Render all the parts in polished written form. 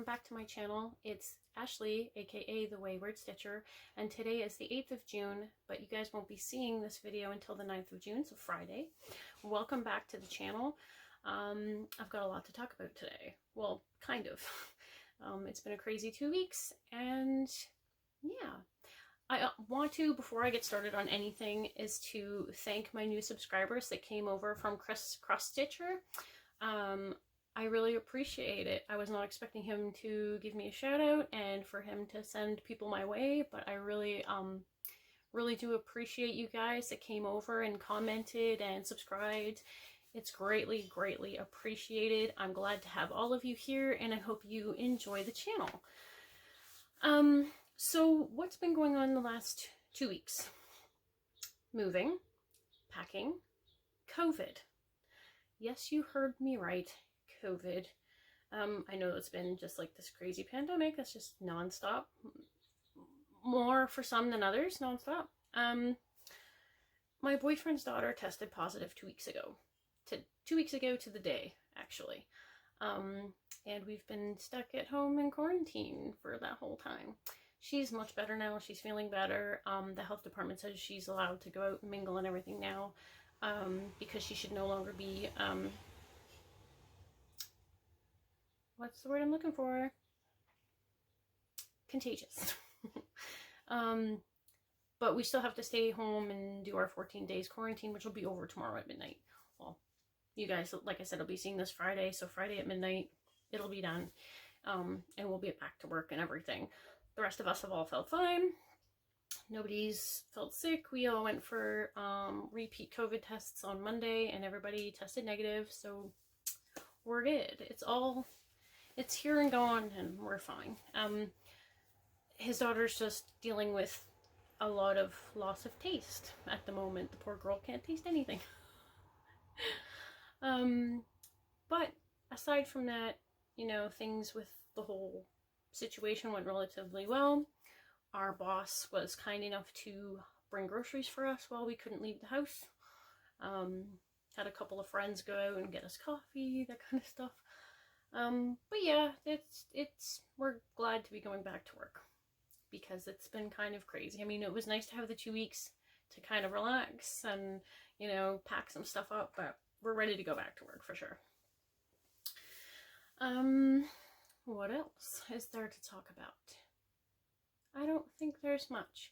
welcome back to my channel. It's Ashley, aka the Wayward Stitcher, and today is the 8th of June, but you guys won't be seeing this video until the 9th of June, so Friday. Welcome back to the channel. I've got a lot to talk about today. Well, kind of. It's been a crazy 2 weeks, and yeah. I want to, before I get started on anything, is to thank my new subscribers that came over from Cross Stitcher. I really appreciate it. I was not expecting him to give me a shout out and for him to send people my way, but I really do appreciate you guys that came over and commented and subscribed. It's greatly, greatly appreciated. I'm glad to have all of you here, and I hope you enjoy the channel. So what's been going on the last 2 weeks? Moving, packing, COVID. Yes, you heard me right. COVID. I know it's been just like this crazy pandemic that's just nonstop. More for some than others, nonstop. My boyfriend's daughter tested positive 2 weeks ago. 2 weeks ago to the day, actually. And we've been stuck at home in quarantine for that whole time. She's much better now. She's feeling better. The health department says she's allowed to go out and mingle and everything now, because she should no longer be, what's the word I'm looking for? Contagious. But we still have to stay home and do our 14 days quarantine, which will be over tomorrow at midnight. Well, you guys, like I said, will be seeing this Friday, so Friday at midnight, it'll be done. And we'll be back to work and everything. The rest of us have all felt fine. Nobody's felt sick. We all went for repeat COVID tests on Monday, and everybody tested negative, so we're good. It's here and gone, and we're fine. His daughter's just dealing with a lot of loss of taste at the moment. The poor girl can't taste anything. But aside from that, you know, things with the whole situation went relatively well. Our boss was kind enough to bring groceries for us while we couldn't leave the house. Had a couple of friends go out and get us coffee, that kind of stuff. But yeah, we're glad to be going back to work because it's been kind of crazy. I mean, it was nice to have the 2 weeks to kind of relax and, you know, pack some stuff up, but we're ready to go back to work for sure. What else is there to talk about? I don't think there's much.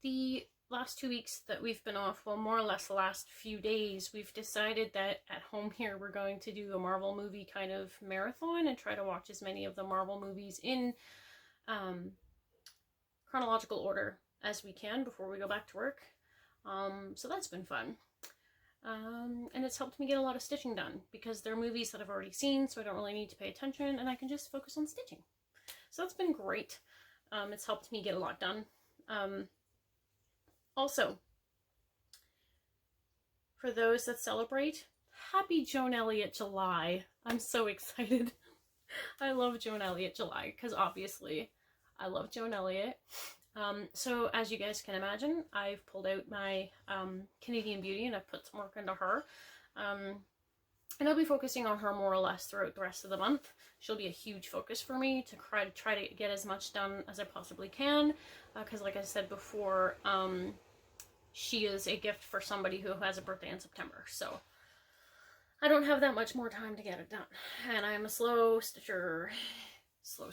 The last 2 weeks that we've been off, well, more or less the last few days, we've decided that at home here we're going to do a Marvel movie kind of marathon and try to watch as many of the Marvel movies in chronological order as we can before we go back to work. So that's been fun. And it's helped me get a lot of stitching done because they're movies that I've already seen, so I don't really need to pay attention and I can just focus on stitching. So that's been great. It's helped me get a lot done. Also, for those that celebrate, happy Joan Elliott July. I'm so excited. I love Joan Elliott July because obviously I love Joan Elliott. So as you guys can imagine, I've pulled out my Canadian Beauty and I've put some work into her. And I'll be focusing on her more or less throughout the rest of the month. She'll be a huge focus for me to try to get as much done as I possibly can. Because like I said before, she is a gift for somebody who has a birthday in September. So I don't have that much more time to get it done. And I'm a slow stitcher. So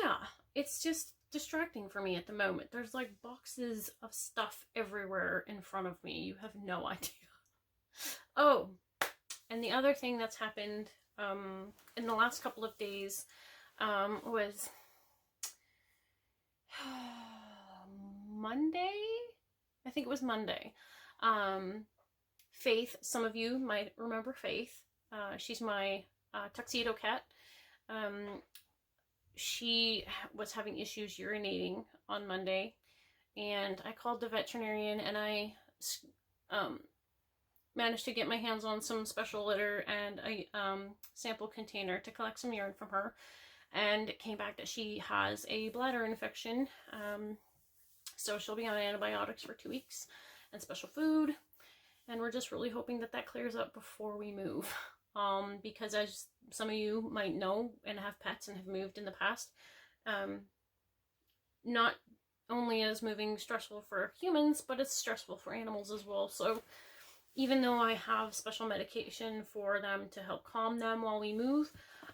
yeah, it's just distracting for me at the moment. There's like boxes of stuff everywhere in front of me. You have no idea. Oh, and the other thing that's happened in the last couple of days was Monday? I think it was Monday. Faith, some of you might remember Faith. She's my tuxedo cat. She was having issues urinating on Monday, and I called the veterinarian, and I managed to get my hands on some special litter and a sample container to collect some urine from her, and it came back that she has a bladder infection, so she'll be on antibiotics for 2 weeks and special food. and we're just really hoping that that clears up before we move. Because as some of you might know and have pets and have moved in the past, not only is moving stressful for humans, but it's stressful for animals as well. So even though I have special medication for them to help calm them while we move,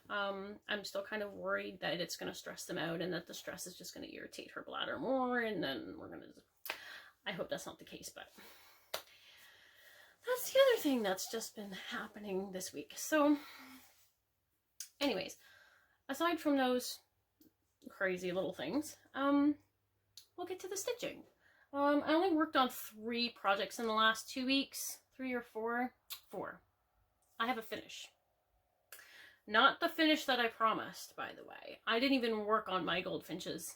I'm still kind of worried that it's going to stress them out and that the stress is just going to irritate her bladder more, and then we're going to... I hope that's not the case, but that's the other thing that's just been happening this week. So anyways, aside from those crazy little things, we'll get to the stitching. I only worked on 3 projects in the last 2 weeks. 3 or 4? 4. I have a finish. Not the finish that I promised, by the way. I didn't even work on my goldfinches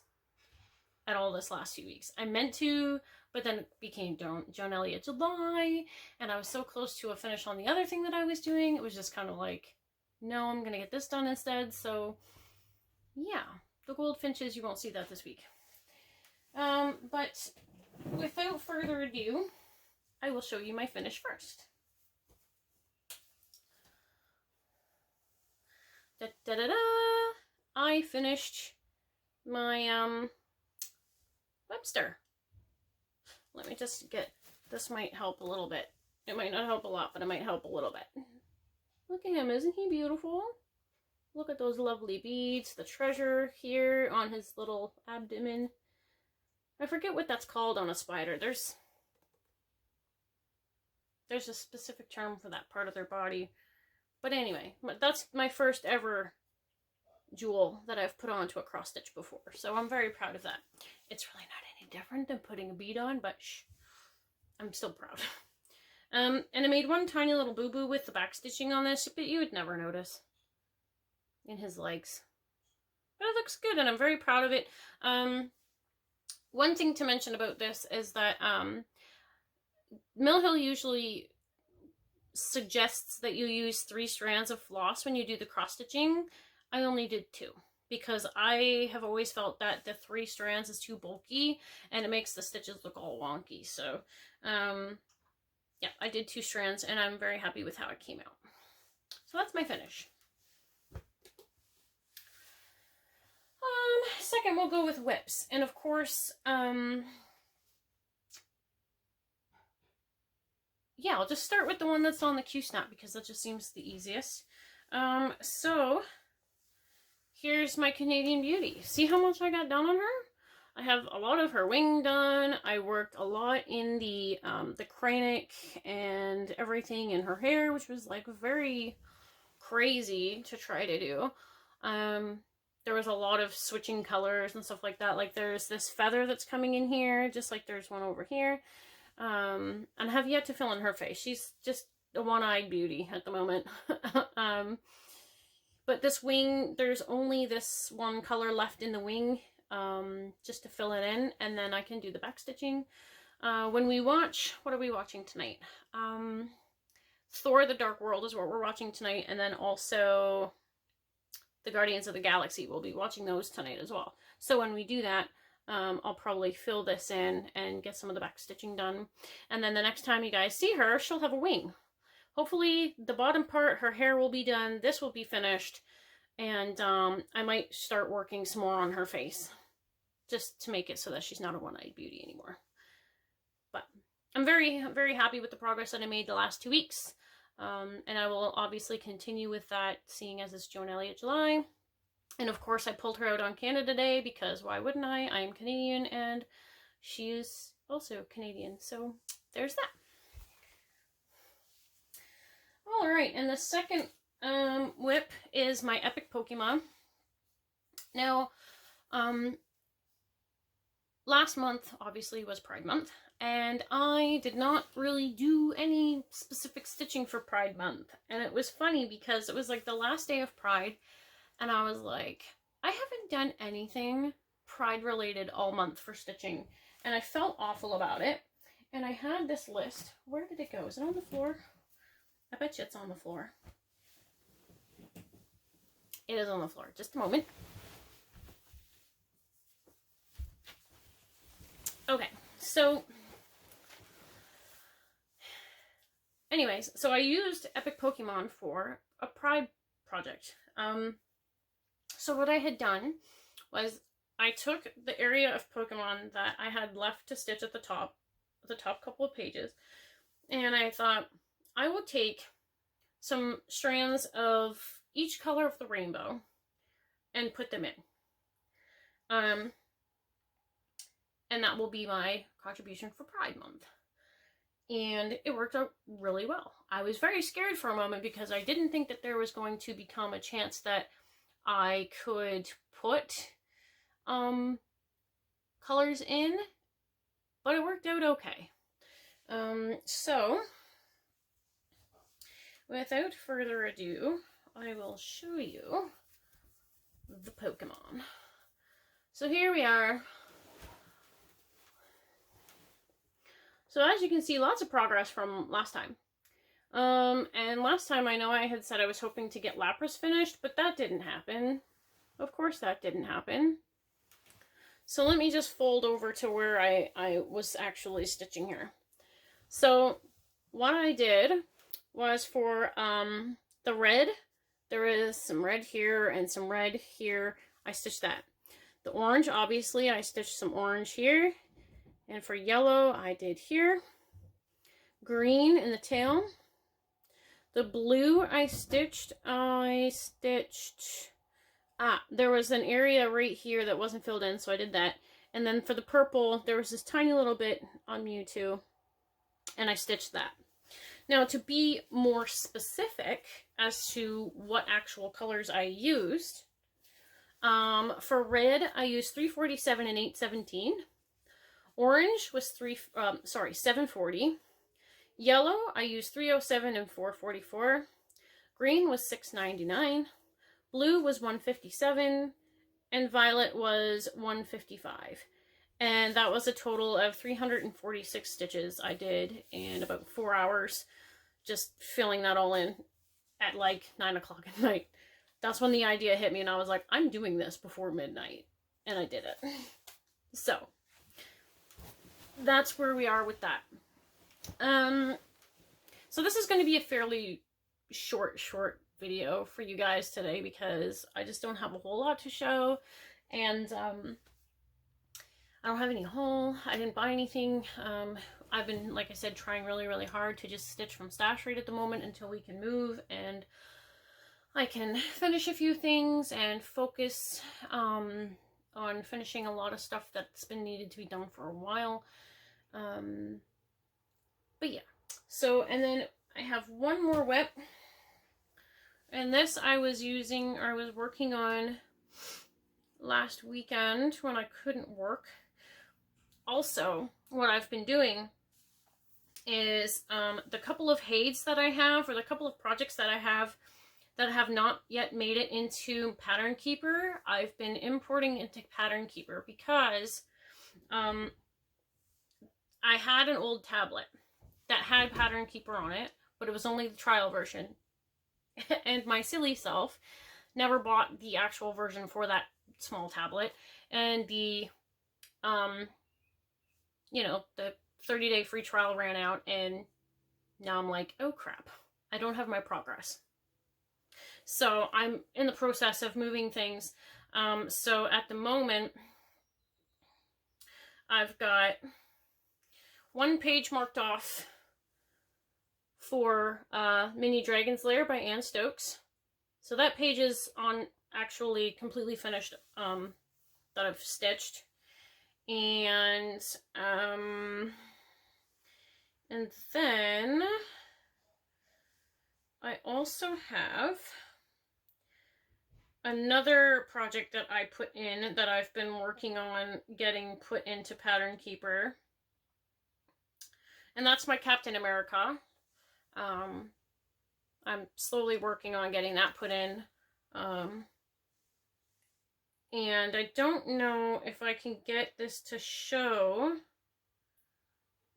at all this last 2 weeks. I meant to, but then it became Joan Elliott July, and I was so close to a finish on the other thing that I was doing. It was just kind of like, no, I'm gonna get this done instead. So yeah, the goldfinches, you won't see that this week. But without further ado, I will show you my finish first. Da da da da! I finished my Webster. Let me just get, this might help a little bit. It might not help a lot, but it might help a little bit. Look at him, isn't he beautiful? Look at those lovely beads, the treasure here on his little abdomen. I forget what that's called on a spider. There's a specific term for that part of their body. But anyway, that's my first ever jewel that I've put onto a cross stitch before. So I'm very proud of that. It's really not any different than putting a bead on, but shh, I'm still proud. And I made one tiny little boo-boo with the back stitching on this, but you would never notice in his legs. But it looks good and I'm very proud of it. One thing to mention about this is that Mill Hill usually suggests that you use 3 strands of floss when you do the cross stitching. I only did 2 because I have always felt that the 3 strands is too bulky and it makes the stitches look all wonky. So yeah, I did 2 strands and I'm very happy with how it came out. So that's my finish. Second, we'll go with WIPS. And of course, yeah, I'll just start with the one that's on the Q-snap because that just seems the easiest. So here's my Canadian Beauty. See how much I got done on her? I have a lot of her wing done. I worked a lot in the cranic and everything in her hair, which was like very crazy to try to do. There was a lot of switching colors and stuff like that. Like there's this feather that's coming in here, just like there's one over here. And I have yet to fill in her face. She's just a one-eyed beauty at the moment. But this wing, there's only this one color left in the wing, just to fill it in, and then I can do the back stitching. When we watch, what are we watching tonight? Thor: The Dark World is what we're watching tonight, and then also the Guardians of the Galaxy. We'll be watching those tonight as well. So when we do that, I'll probably fill this in and get some of the back stitching done. And then the next time you guys see her, she'll have a wing. Hopefully the bottom part, her hair will be done, this will be finished, and I might start working some more on her face, just to make it so that she's not a one-eyed beauty anymore. But I'm very, very happy with the progress that I made the last 2 weeks. And I will obviously continue with that, seeing as it's Joan Elliott July. And of course I pulled her out on Canada Day because why wouldn't I? I am Canadian and she is also Canadian. So there's that. Alright, and the second whip is my Epic Pokemon. Now, last month obviously was Pride Month. And I did not really do any specific stitching for Pride Month. And it was funny because it was like the last day of Pride. And I was like, I haven't done anything Pride related all month for stitching. And I felt awful about it. And I had this list. Where did it go? Is it on the floor? I bet you it's on the floor. It is on the floor. Just a moment. Okay, so anyways, so I used Epic Pokemon for a pride project. So what I had done was I took the area of Pokemon that I had left to stitch at the top couple of pages, and I thought I will take some strands of each color of the rainbow and put them in. And that will be my contribution for Pride Month. And it worked out really well. I was very scared for a moment because I didn't think that there was going to become a chance that I could put colors in, but it worked out okay. So without further ado, I will show you the Pokemon. So here we are. So as you can see, lots of progress from last time. And last time I know I had said I was hoping to get Lapras finished, but that didn't happen. Of course that didn't happen. So let me just fold over to where I was actually stitching here. So what I did was for the red, there is some red here and some red here. I stitched that. The orange, obviously, I stitched some orange here. And for yellow, I did here. Green in the tail. The blue I stitched, there was an area right here that wasn't filled in, so I did that. And then for the purple, there was this tiny little bit on Mewtwo, and I stitched that. Now, to be more specific as to what actual colors I used, for red, I used 347 and 817. Orange was 740. Yellow, I used 307 and 444. Green was 699. Blue was 157. And violet was 155. And that was a total of 346 stitches I did in about 4 hours, just filling that all in at like 9 o'clock at night. That's when the idea hit me, and I was like, I'm doing this before midnight. And I did it. So that's where we are with that. So this is going to be a fairly short video for you guys today because I just don't have a whole lot to show, and I don't have any haul. I didn't buy anything. I've been, like I said, trying really hard to just stitch from stash rate at the moment until we can move and I can finish a few things and focus on finishing a lot of stuff that's been needed to be done for a while. But yeah, so, and then I have one more WIP, and this I was working on last weekend when I couldn't work. Also, what I've been doing is the couple of HAIDs that I have, or the couple of projects that I have that have not yet made it into Pattern Keeper, I've been importing into Pattern Keeper because I had an old tablet that had Pattern Keeper on it, but it was only the trial version. And my silly self never bought the actual version for that small tablet. And the, you know, the 30-day free trial ran out, and now I'm like, oh crap, I don't have my progress. So I'm in the process of moving things. So at the moment, I've got one page marked off for Mini Dragon's Lair by Anne Stokes. So that page is on actually completely finished, that I've stitched. And then I also have another project that I put in that I've been working on getting put into Pattern Keeper. And that's my Captain America. I'm slowly working on getting that put in. And I don't know if I can get this to show.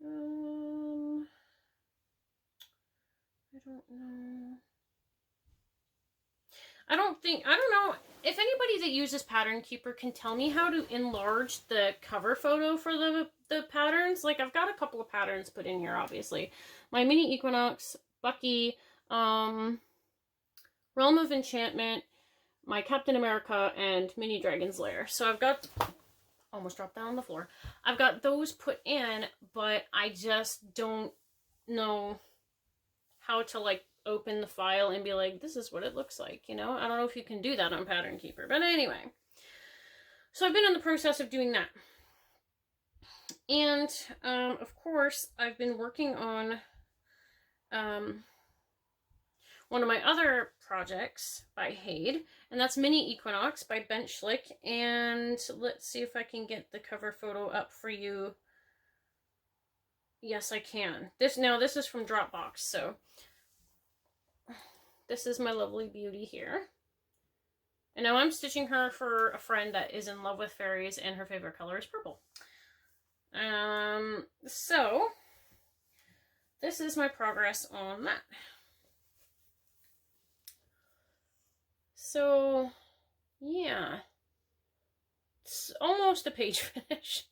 I don't know. I don't know if anybody that uses Pattern Keeper can tell me how to enlarge the cover photo for the patterns, like I've got a couple of patterns put in here, obviously. My Mini Equinox, Bucky, Realm of Enchantment, my Captain America, and Mini Dragon's Lair. So I've got, almost dropped that on the floor. I've got those put in, but I just don't know how to like open the file and be like, this is what it looks like, you know? I don't know if you can do that on Pattern Keeper, but anyway. So I've been in the process of doing that. And, of course, I've been working on, one of my other projects by Hade, and that's Mini Equinox by Bench Schlick, and let's see if I can get the cover photo up for you. Yes, I can. This is from Dropbox, so this is my lovely beauty here. And now I'm stitching her for a friend that is in love with fairies and her favorite color is purple. So this is my progress on that. So yeah, it's almost a page finish.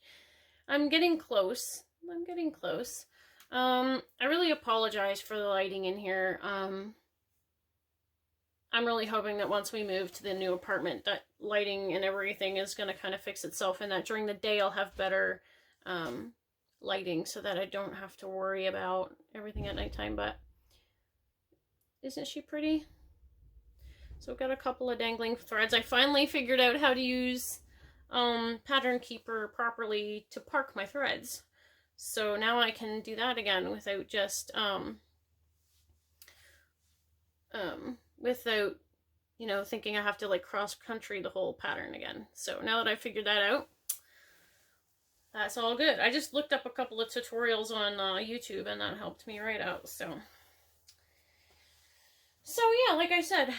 I'm getting close. I really apologize for the lighting in here. I'm really hoping that once we move to the new apartment, that lighting and everything is going to kind of fix itself, and that during the day I'll have better lighting so that I don't have to worry about everything at nighttime. But isn't she pretty? So I've got a couple of dangling threads. I finally figured out how to use Pattern Keeper properly to park my threads. So now I can do that again without just without, you know, thinking I have to like cross country the whole pattern again. So now that I figured that out, that's all good. I just looked up a couple of tutorials on YouTube and that helped me right out. So yeah, like I said,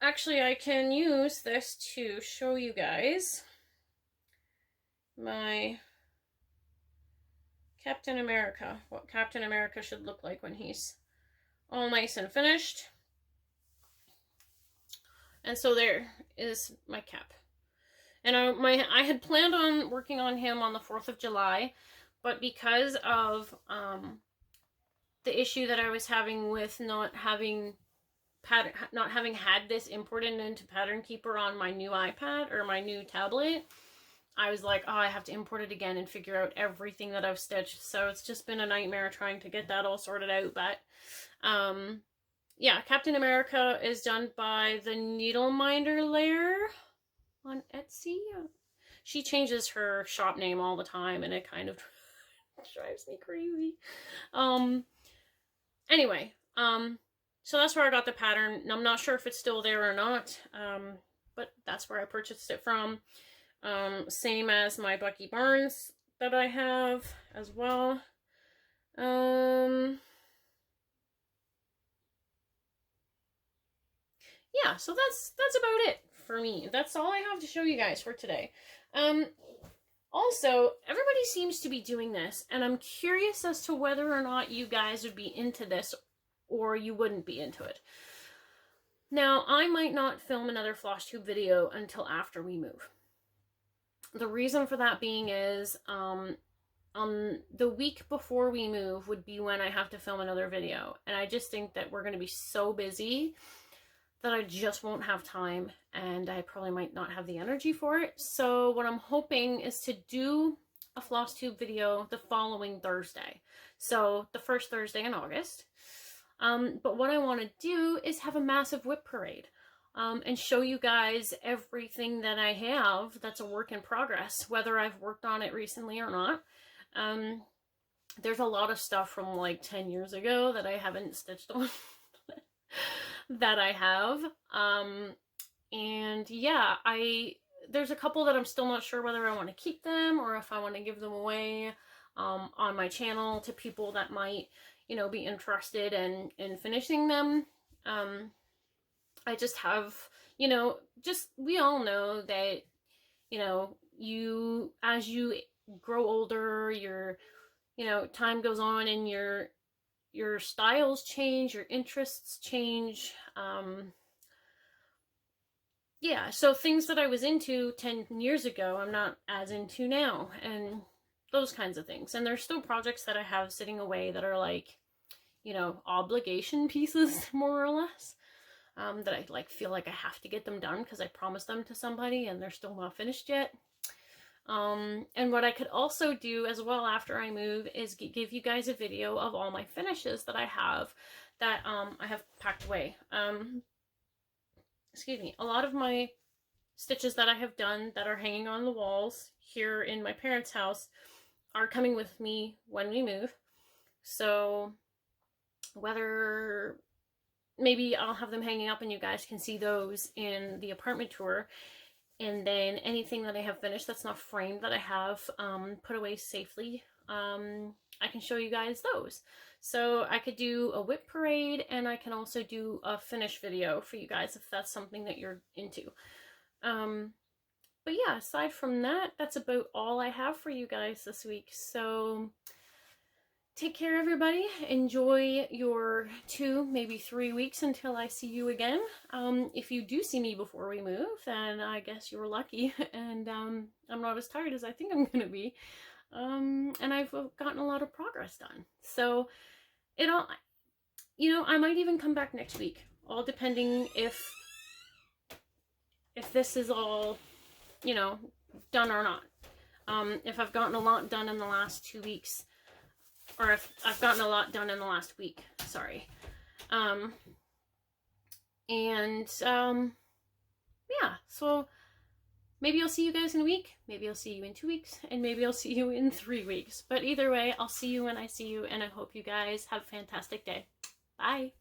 actually I can use this to show you guys my Captain America, what Captain America should look like when he's all nice and finished. And so there is my cap. And I had planned on working on him on the 4th of July, but because of the issue that I was having with not having had this imported into Pattern Keeper on my new iPad or my new tablet, I was like, oh, I have to import it again and figure out everything that I've stitched. So it's just been a nightmare trying to get that all sorted out. But yeah, Captain America is done by the Needle Minder Lair on Etsy. She changes her shop name all the time and it kind of drives me crazy. Anyway, so that's where I got the pattern. I'm not sure if it's still there or not, but that's where I purchased it from. Same as my Bucky Barnes that I have as well. Yeah, so that's about it for me. That's all I have to show you guys for today. Also, everybody seems to be doing this, and I'm curious as to whether or not you guys would be into this or you wouldn't be into it. Now, I might not film another Flosstube video until after we move. The reason for that being is, the week before we move would be when I have to film another video, and I just think that we're going to be so busy that I just won't have time, and I probably might not have the energy for it. So what I'm hoping is to do a Flosstube video the following Thursday. So the first Thursday in August. But what I want to do is have a massive WIP parade. And show you guys everything that I have that's a work in progress, whether I've worked on it recently or not. There's a lot of stuff from like 10 years ago that I haven't stitched on that I have. And yeah, there's a couple that I'm still not sure whether I want to keep them or if I want to give them away on my channel to people that might, you know, be interested in finishing them. I just have, you know, we all know that, you know, as you grow older, you know, time goes on and your styles change, your interests change. yeah, so things that I was into 10 years ago, I'm not as into now, and those kinds of things. And there's still projects that I have sitting away that are like, you know, obligation pieces, more or less, that I like feel like I have to get them done because I promised them to somebody and they're still not finished yet. And what I could also do as well after I move is give you guys a video of all my finishes that I have packed away. Excuse me, a lot of my stitches that I have done that are hanging on the walls here in my parents' house are coming with me when we move. So whether maybe I'll have them hanging up and you guys can see those in the apartment tour. And then anything that I have finished that's not framed that I have put away safely, I can show you guys those. So I could do a whip parade, and I can also do a finish video for you guys if that's something that you're into. But yeah, aside from that, that's about all I have for you guys this week. So take care, everybody. Enjoy your 2, maybe 3 weeks until I see you again. If you do see me before we move, then I guess you're lucky, and I'm not as tired as I think I'm gonna be. And I've gotten a lot of progress done. So it all, you know, I might even come back next week, all depending if this is all, you know, done or not. If I've gotten a lot done in the last 2 weeks, or if I've gotten a lot done in the last week, sorry. Yeah, so maybe I'll see you guys in a week, maybe I'll see you in 2 weeks, and maybe I'll see you in 3 weeks. But either way, I'll see you when I see you, and I hope you guys have a fantastic day. Bye!